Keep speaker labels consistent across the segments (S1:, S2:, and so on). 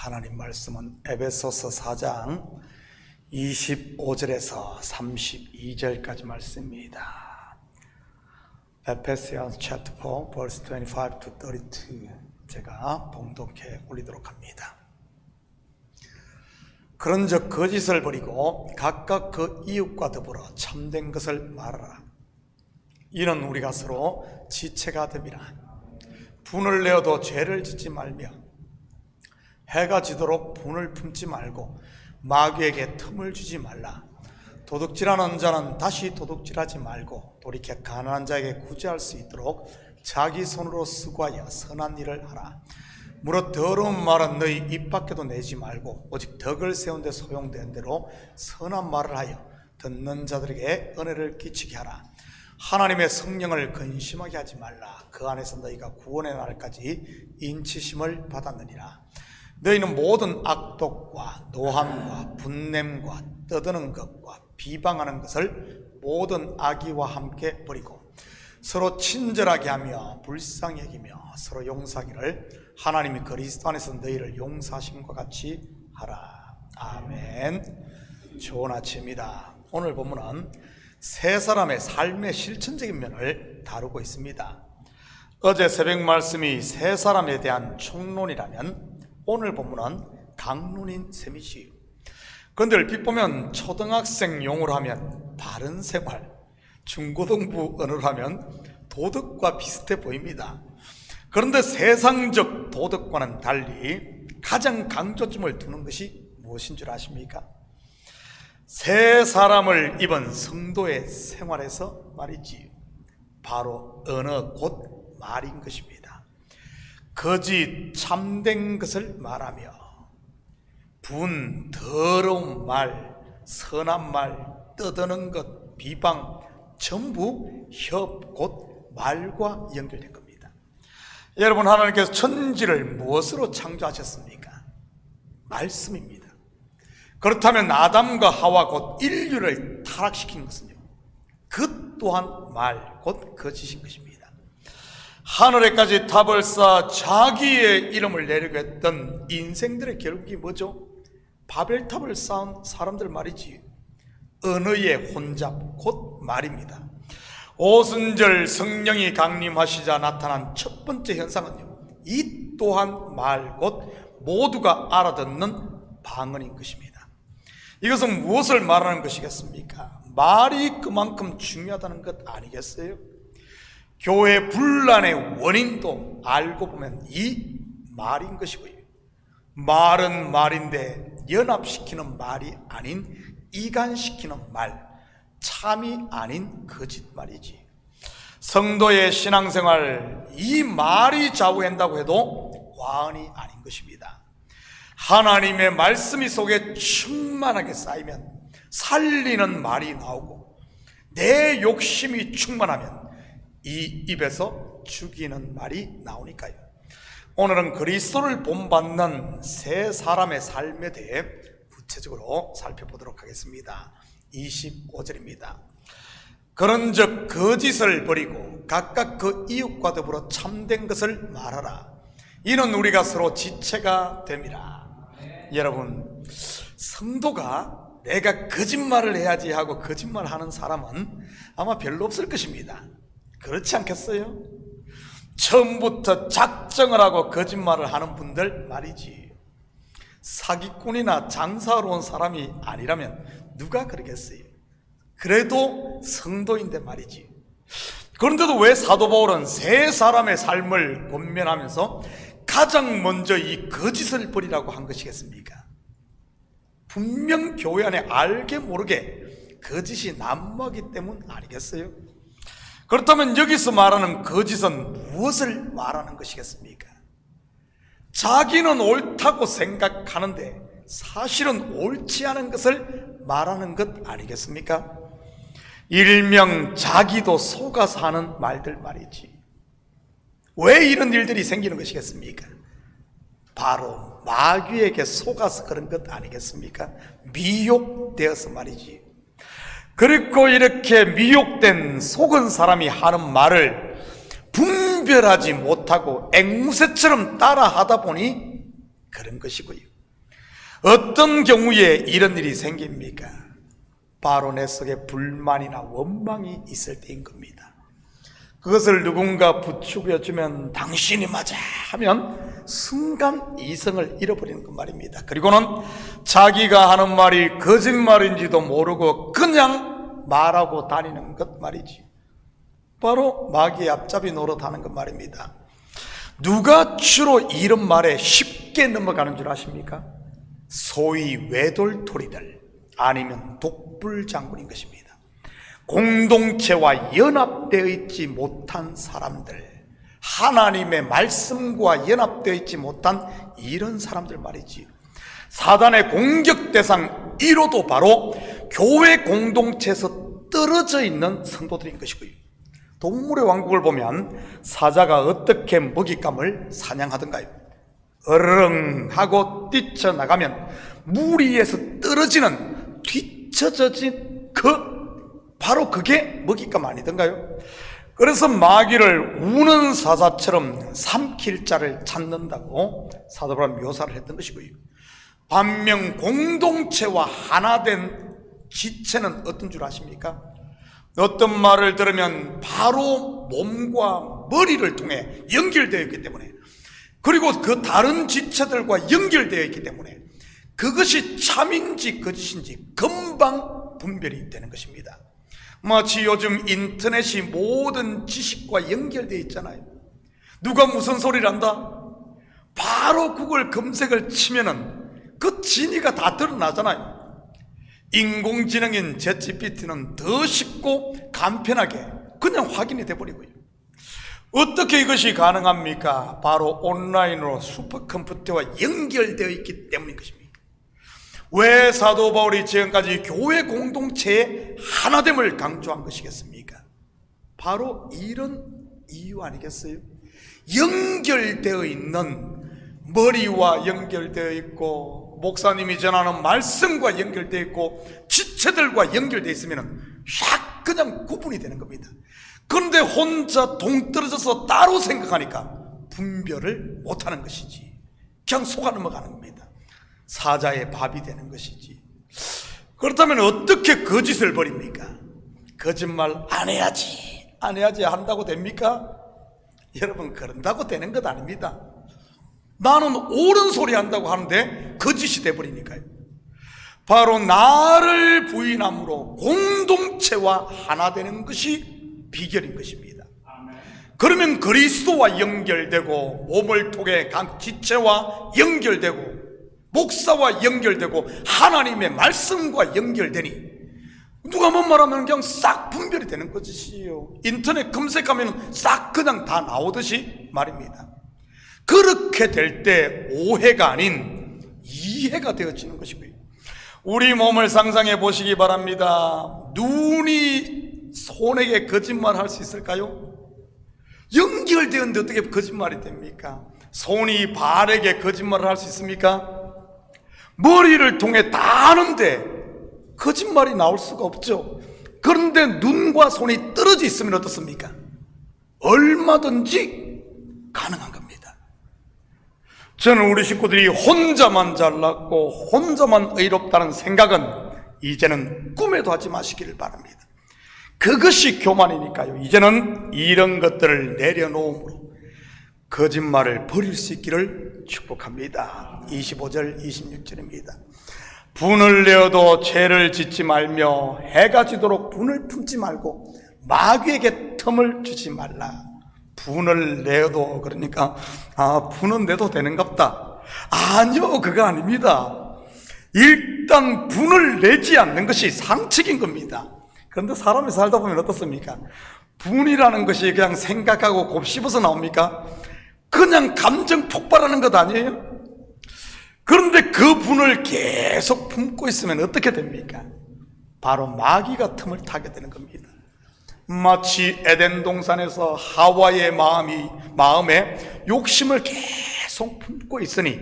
S1: 하나님 말씀은 에베소서 4장 25절에서 32절까지 말씀입니다. Ephesians chapter 4 verse 25 to 32 제가 봉독해 올리도록 합니다. 그런즉 거짓을 버리고 각각 그 이웃과 더불어 참된 것을 말하라. 이는 우리가 서로 지체가 됨이라. 분을 내어도 죄를 짓지 말며 해가 지도록 분을 품지 말고 마귀에게 틈을 주지 말라. 도둑질하는 자는 다시 도둑질하지 말고 돌이켜 가난한 자에게 구제할 수 있도록 자기 손으로 수고하여 선한 일을 하라. 무릇 더러운 말은 너희 입 밖에도 내지 말고 오직 덕을 세운 데 소용된 대로 선한 말을 하여 듣는 자들에게 은혜를 끼치게 하라. 하나님의 성령을 근심하게 하지 말라. 그 안에서 너희가 구원의 날까지 인치심을 받았느니라. 너희는 모든 악독과 노함과 분냄과 떠드는 것과 비방하는 것을 모든 악의와 함께 버리고 서로 친절하게 하며 불쌍히 여기며 서로 용서하기를 하나님이 그리스도 안에서 너희를 용서하심과 같이 하라. 아멘. 좋은 아침입니다. 오늘 본문은 세 사람의 삶의 실천적인 면을 다루고 있습니다. 어제 새벽 말씀이 세 사람에 대한 총론이라면 오늘 본문은 강론인 셈이지요. 그런데 얼핏 보면 초등학생 용어로 하면 바른 생활, 중고등부 언어로 하면 도덕과 비슷해 보입니다. 그런데 세상적 도덕과는 달리 가장 강조점을 두는 것이 무엇인 줄 아십니까? 세 사람을 입은 성도의 생활에서 말이지요. 바로 언어 곧 말인 것입니다. 거짓, 참된 것을 말하며 분, 더러운 말, 선한 말, 떠드는 것, 비방 전부 협, 곧 말과 연결된 겁니다. 여러분, 하나님께서 천지를 무엇으로 창조하셨습니까? 말씀입니다. 그렇다면 아담과 하와 곧 인류를 타락시킨 것은요, 그 또한 말, 곧 거짓인 것입니다. 하늘에까지 탑을 쌓아 자기의 이름을 내리고 했던 인생들의 결국이 뭐죠? 바벨탑을 쌓은 사람들 말이지. 언어의 혼잡, 곧 말입니다. 오순절 성령이 강림하시자 나타난 첫 번째 현상은요, 이 또한 말, 곧 모두가 알아듣는 방언인 것입니다. 이것은 무엇을 말하는 것이겠습니까? 말이 그만큼 중요하다는 것 아니겠어요? 교회 분란의 원인도 알고 보면 이 말인 것이고요. 말은 말인데 연합시키는 말이 아닌 이간시키는 말, 참이 아닌 거짓말이지. 성도의 신앙생활, 이 말이 좌우한다고 해도 과언이 아닌 것입니다. 하나님의 말씀이 속에 충만하게 쌓이면 살리는 말이 나오고 내 욕심이 충만하면 이 입에서 죽이는 말이 나오니까요. 오늘은 그리스도를 본받는 세 사람의 삶에 대해 구체적으로 살펴보도록 하겠습니다. 25절입니다. 그런즉 거짓을 버리고 각각 그 이웃과 더불어 참된 것을 말하라. 이는 우리가 서로 지체가 됨이라. 여러분, 성도가 내가 거짓말을 해야지 하고 거짓말하는 사람은 아마 별로 없을 것입니다. 그렇지 않겠어요? 처음부터 작정을 하고 거짓말을 하는 분들 말이지. 사기꾼이나 장사하러 온 사람이 아니라면 누가 그러겠어요? 그래도 성도인데 말이지. 그런데도 왜 사도 바울은 세 사람의 삶을 권면하면서 가장 먼저 이 거짓을 버리라고 한 것이겠습니까? 분명 교회 안에 알게 모르게 거짓이 난무하기 때문 아니겠어요? 그렇다면 여기서 말하는 거짓은 무엇을 말하는 것이겠습니까? 자기는 옳다고 생각하는데 사실은 옳지 않은 것을 말하는 것 아니겠습니까? 일명 자기도 속아서 하는 말들 말이지. 왜 이런 일들이 생기는 것이겠습니까? 바로 마귀에게 속아서 그런 것 아니겠습니까? 미혹되어서 말이지. 그리고 이렇게 미혹된 속은 사람이 하는 말을 분별하지 못하고 앵무새처럼 따라하다 보니 그런 것이고요. 어떤 경우에 이런 일이 생깁니까? 바로 내 속에 불만이나 원망이 있을 때인 겁니다. 그것을 누군가 부추겨주면 당신이 맞아 하면 순간 이성을 잃어버리는 것 말입니다. 그리고는 자기가 하는 말이 거짓말인지도 모르고 그냥 말하고 다니는 것 말이지. 바로 마귀의 앞잡이 노릇하는 것 말입니다. 누가 주로 이런 말에 쉽게 넘어가는 줄 아십니까? 소위 외돌토리들 아니면 독불장군인 것입니다. 공동체와 연합되어 있지 못한 사람들, 하나님의 말씀과 연합되어 있지 못한 이런 사람들 말이지. 사단의 공격 대상 1호도 바로 교회 공동체에서 떨어져 있는 성도들인 것이고요. 동물의 왕국을 보면 사자가 어떻게 먹잇감을 사냥하던가요? 어르릉 하고 뛰쳐나가면 무리에서 떨어지는 뒤쳐져진 바로 그게 먹잇감 아니던가요? 그래서 마귀를 우는 사자처럼 삼킬 자를 찾는다고 사도 바울은 묘사를 했던 것이고요. 반면 공동체와 하나 된 지체는 어떤 줄 아십니까? 어떤 말을 들으면 바로 몸과 머리를 통해 연결되어 있기 때문에, 그리고 그 다른 지체들과 연결되어 있기 때문에 그것이 참인지 거짓인지 금방 분별이 되는 것입니다. 마치 요즘 인터넷이 모든 지식과 연결되어 있잖아요. 누가 무슨 소리를 한다? 바로 구글 검색을 치면은 그 진위가 다 드러나잖아요. 인공지능인 챗GPT는 더 쉽고 간편하게 그냥 확인이 돼버리고요. 어떻게 이것이 가능합니까? 바로 온라인으로 슈퍼컴퓨터와 연결되어 있기 때문인 것입니다. 왜 사도 바울이 지금까지 교회 공동체의 하나됨을 강조한 것이겠습니까? 바로 이런 이유 아니겠어요? 연결되어 있는, 머리와 연결되어 있고 목사님이 전하는 말씀과 연결되어 있고 지체들과 연결되어 있으면 샥 그냥 구분이 되는 겁니다. 그런데 혼자 동떨어져서 따로 생각하니까 분별을 못하는 것이지, 그냥 속아 넘어가는 겁니다. 사자의 밥이 되는 것이지. 그렇다면 어떻게 거짓을 버립니까? 거짓말 안 해야지 한다고 됩니까? 여러분, 그런다고 되는 것 아닙니다. 나는 옳은 소리 한다고 하는데 거짓이 돼버리니까요. 바로 나를 부인함으로 공동체와 하나 되는 것이 비결인 것입니다. 그러면 그리스도와 연결되고, 몸을 통해 각 지체와 연결되고, 목사와 연결되고, 하나님의 말씀과 연결되니 누가 뭔 말하면 그냥 싹 분별이 되는 것이요. 인터넷 검색하면 싹 그냥 다 나오듯이 말입니다. 그렇게 될 때 오해가 아닌 이해가 되어지는 것이고요. 우리 몸을 상상해 보시기 바랍니다. 눈이 손에게 거짓말할 수 있을까요? 연결되었는데 어떻게 거짓말이 됩니까? 손이 발에게 거짓말을 할 수 있습니까? 머리를 통해 다 아는데 거짓말이 나올 수가 없죠. 그런데 눈과 손이 떨어져 있으면 어떻습니까? 얼마든지 가능한 겁니다. 저는 우리 식구들이 혼자만 잘났고 혼자만 의롭다는 생각은 이제는 꿈에도 하지 마시기를 바랍니다. 그것이 교만이니까요. 이제는 이런 것들을 내려놓음으로 거짓말을 버릴 수 있기를 축복합니다. 25절 26절입니다. 분을 내어도 죄를 짓지 말며 해가 지도록 분을 품지 말고 마귀에게 틈을 주지 말라. 분을 내어도, 그러니까 분은 내도 되는갑다. 아니요, 그거 아닙니다. 일단 분을 내지 않는 것이 상책인 겁니다. 그런데 사람이 살다 보면 어떻습니까? 분이라는 것이 그냥 생각하고 곱씹어서 나옵니까? 그냥 감정 폭발하는 것 아니에요? 그런데 그 분을 계속 품고 있으면 어떻게 됩니까? 바로 마귀가 틈을 타게 되는 겁니다. 마치 에덴 동산에서 하와의 마음에 욕심을 계속 품고 있으니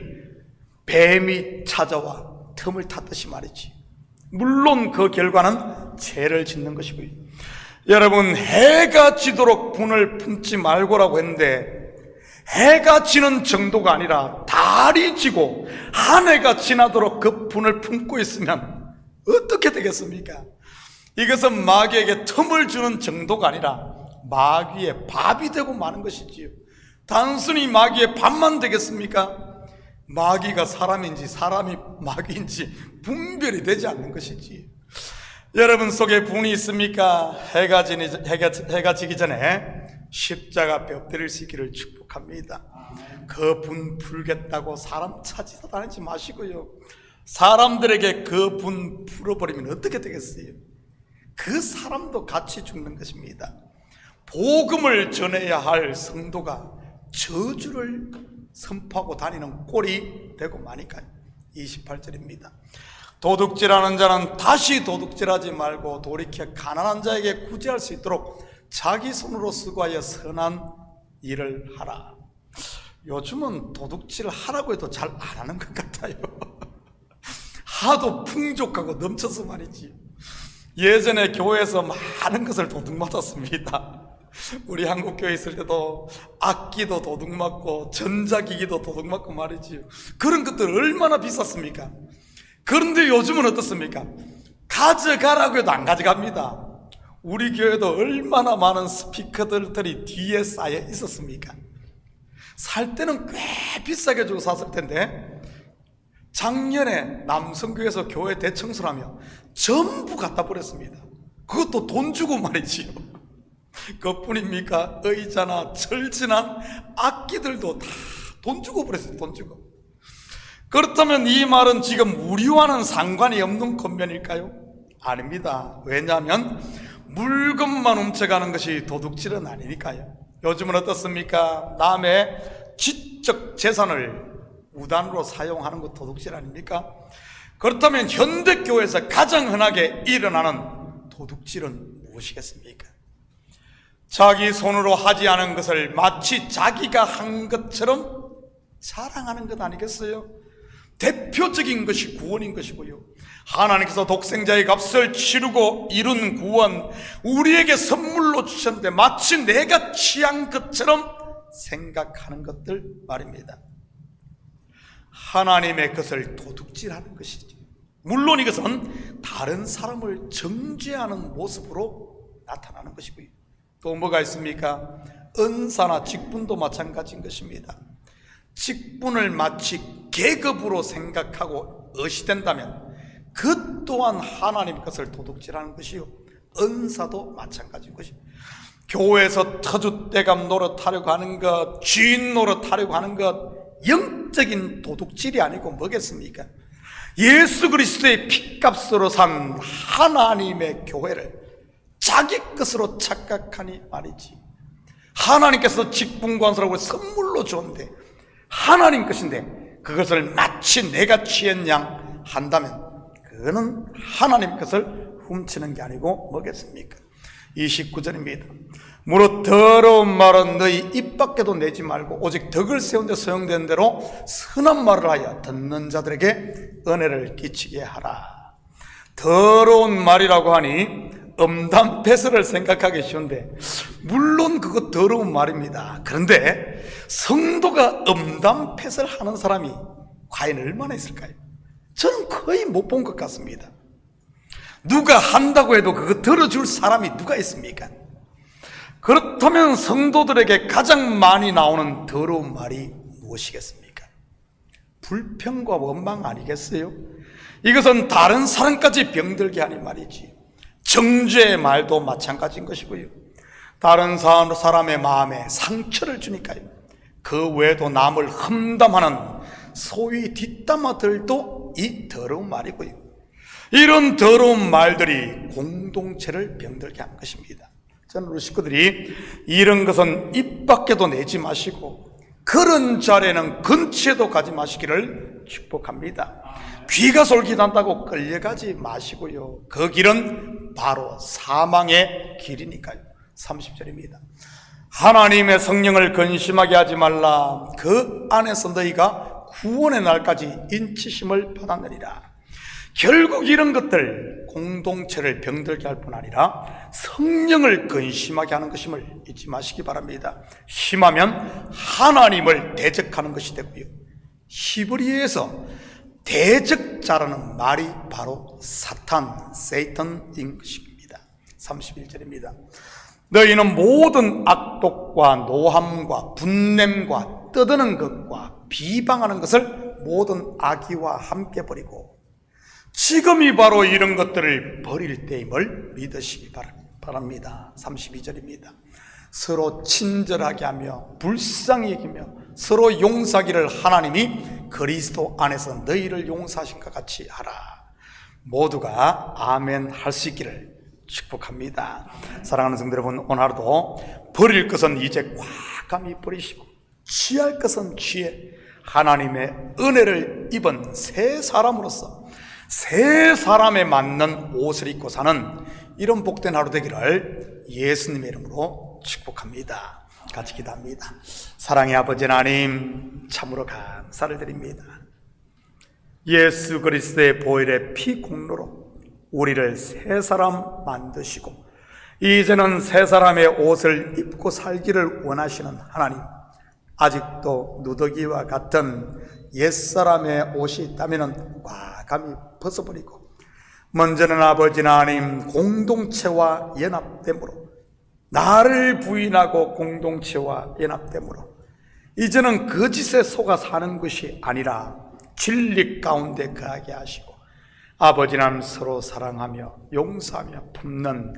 S1: 뱀이 찾아와 틈을 탔듯이 말이지. 물론 그 결과는 죄를 짓는 것이고요. 여러분, 해가 지도록 분을 품지 말고라고 했는데 해가 지는 정도가 아니라 달이 지고 한 해가 지나도록 그 분을 품고 있으면 어떻게 되겠습니까? 이것은 마귀에게 틈을 주는 정도가 아니라 마귀의 밥이 되고 마는 것이지요. 단순히 마귀의 밥만 되겠습니까? 마귀가 사람인지 사람이 마귀인지 분별이 되지 않는 것이지. 여러분 속에 분이 있습니까? 해가 지기 전에 십자가 앞에 엎드리시기를 축복합니다. 그 분 풀겠다고 사람 찾아다니지 마시고요. 사람들에게 그 분 풀어버리면 어떻게 되겠어요? 그 사람도 같이 죽는 것입니다. 복음을 전해야 할 성도가 저주를 선포하고 다니는 꼴이 되고 마니까요. 28절입니다. 도둑질하는 자는 다시 도둑질하지 말고 돌이켜 가난한 자에게 구제할 수 있도록 자기 손으로 수고하여 선한 일을 하라. 요즘은 도둑질 하라고 해도 잘 안 하는 것 같아요. 하도 풍족하고 넘쳐서 말이지. 예전에 교회에서 많은 것을 도둑맞았습니다. 우리 한국교회 있을 때도 악기도 도둑맞고 전자기기도 도둑맞고 말이지요. 그런 것들 얼마나 비쌌습니까? 그런데 요즘은 어떻습니까? 가져가라고 해도 안 가져갑니다. 우리 교회도 얼마나 많은 스피커들이 뒤에 쌓여 있었습니까? 살 때는 꽤 비싸게 주고 샀을 텐데 작년에 남성교회에서 교회 대청소를 하며 전부 갖다 버렸습니다. 그것도 돈 주고 말이지요. 그뿐입니까? 의자나 철진한 악기들도 다 돈 주고 버렸어요. 돈 주고. 그렇다면 이 말은 지금 우리와는 상관이 없는 권면일까요? 아닙니다. 왜냐하면 물건만 훔쳐가는 것이 도둑질은 아니니까요. 요즘은 어떻습니까? 남의 지적 재산을 무단으로 사용하는 것 도둑질 아닙니까? 그렇다면 현대교회에서 가장 흔하게 일어나는 도둑질은 무엇이겠습니까? 자기 손으로 하지 않은 것을 마치 자기가 한 것처럼 자랑하는 것 아니겠어요? 대표적인 것이 구원인 것이고요. 하나님께서 독생자의 값을 치르고 이룬 구원, 우리에게 선물로 주셨는데 마치 내가 취한 것처럼 생각하는 것들 말입니다. 하나님의 것을 도둑질하는 것이죠. 물론 이것은 다른 사람을 정죄하는 모습으로 나타나는 것이고요. 또 뭐가 있습니까? 은사나 직분도 마찬가지인 것입니다. 직분을 마치 계급으로 생각하고 의시된다면 그 또한 하나님 것을 도둑질하는 것이요, 은사도 마찬가지인 것입니다. 교회에서 터줏대감 노릇하려고 하는 것, 주인 노릇하려고 하는 것, 영적인 도둑질이 아니고 뭐겠습니까? 예수 그리스도의 핏값으로 산 하나님의 교회를 자기 것으로 착각하니 말이지. 하나님께서 직분관서라고 선물로 줬는데 하나님 것인데 그것을 마치 내가 취한 양 한다면 그거는 하나님 것을 훔치는 게 아니고 뭐겠습니까? 29절입니다. 무릇 더러운 말은 너희 입 밖에도 내지 말고 오직 덕을 세운 데 소용되는 대로 선한 말을 하여 듣는 자들에게 은혜를 끼치게 하라. 더러운 말이라고 하니 음담패설을 생각하기 쉬운데 물론 그거 더러운 말입니다. 그런데 성도가 음담패설 하는 사람이 과연 얼마나 있을까요? 저는 거의 못 본 것 같습니다. 누가 한다고 해도 그거 들어줄 사람이 누가 있습니까? 그렇다면 성도들에게 가장 많이 나오는 더러운 말이 무엇이겠습니까? 불평과 원망 아니겠어요? 이것은 다른 사람까지 병들게 하는 말이지. 정죄의 말도 마찬가지인 것이고요. 다른 사람의 마음에 상처를 주니까요. 그 외에도 남을 험담하는 소위 뒷담화들도 이 더러운 말이고요. 이런 더러운 말들이 공동체를 병들게 하는 것입니다. 저는 우리 식구들이 이런 것은 입 밖에도 내지 마시고 그런 자리에는 근처에도 가지 마시기를 축복합니다. 귀가 솔깃한다고 끌려가지 마시고요. 그 길은 바로 사망의 길이니까요. 30절입니다. 하나님의 성령을 근심하게 하지 말라. 그 안에서 너희가 구원의 날까지 인치심을 받았느니라. 결국 이런 것들 공동체를 병들게 할 뿐 아니라 성령을 근심하게 하는 것임을 잊지 마시기 바랍니다. 심하면 하나님을 대적하는 것이 되고요, 히브리어에서 대적자라는 말이 바로 사탄, 세이턴인 것입니다. 31절입니다. 너희는 모든 악독과 노함과 분냄과 떠드는 것과 비방하는 것을 모든 악의와 함께 버리고 지금이 바로 이런 것들을 버릴 때임을 믿으시기 바랍니다. 32절입니다. 서로 친절하게 하며 불쌍히 여기며 서로 용서하기를 하나님이 그리스도 안에서 너희를 용서하신 것 같이 하라. 모두가 아멘 할 수 있기를 축복합니다. 사랑하는 성도 여러분, 오늘 하루도 버릴 것은 이제 과감히 버리시고 취할 것은 취해 하나님의 은혜를 입은 새 사람으로서 새 사람에 맞는 옷을 입고 사는 이런 복된 하루 되기를 예수님의 이름으로 축복합니다. 같이 기도합니다. 사랑의 아버지 하나님, 참으로 감사를 드립니다. 예수 그리스도의 보혈의 피 공로로 우리를 새 사람 만드시고 이제는 새 사람의 옷을 입고 살기를 원하시는 하나님, 아직도 누더기와 같은 옛사람의 옷이 있다면 과감히 벗어버리고 먼저는 아버지 하나님 공동체와 연합됨으로, 나를 부인하고 공동체와 연합됨으로 이제는 거짓에 속아 사는 것이 아니라 진리 가운데 거하게 하시고 아버지 하나님 서로 사랑하며 용서하며 품는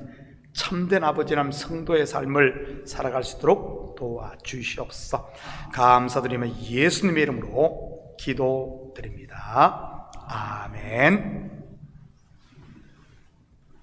S1: 참된 아버지 하나님 성도의 삶을 살아갈 수 있도록 도와주시옵소서. 감사드리며 예수님의 이름으로 기도드립니다. 아멘.